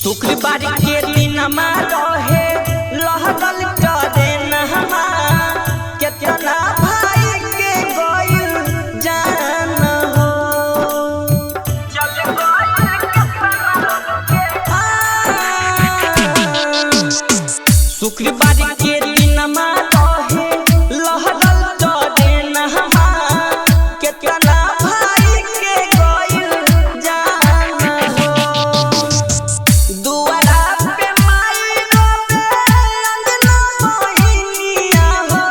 शुक्रवार के दिन रहे लहरल ट्रेन केतना भाई के गइल जान हो। शुक्रवार के दिन रहे लहरल ट्रेन केतना भाई के गइल जान हो। दुआरा पे माई रोवे अंगना मोहिनिया हो।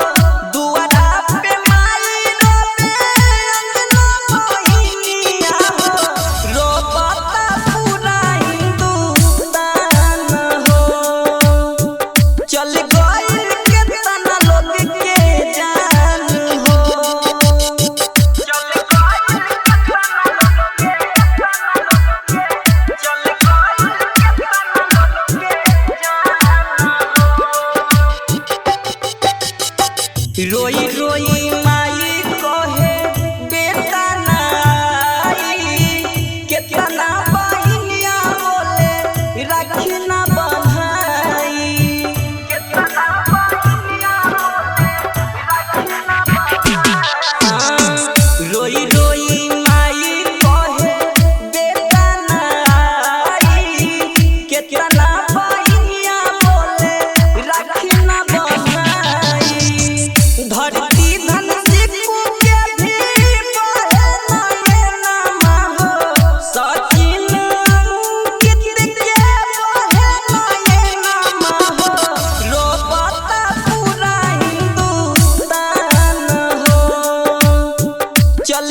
दुआरा पे माई रोवे अंगना मोहिनिया हो। रोबता पूरा हिंदुस्तान हो। चल गइल केतना लोग के जान हो। रोई रोई माई कहे बेटा नाई केतना बहिनिया बोले राखी ना बंधाई। रोई रोई माई कहे बेटा नाई केतना बहिनिया बोले राखी ना बंधाई। धरती धन सिक्कू के भी बहे नयनमा हो। सचिन अंकित के बहे नयनमा हो। रोबता पूरा हिंदुस्तान हो। चल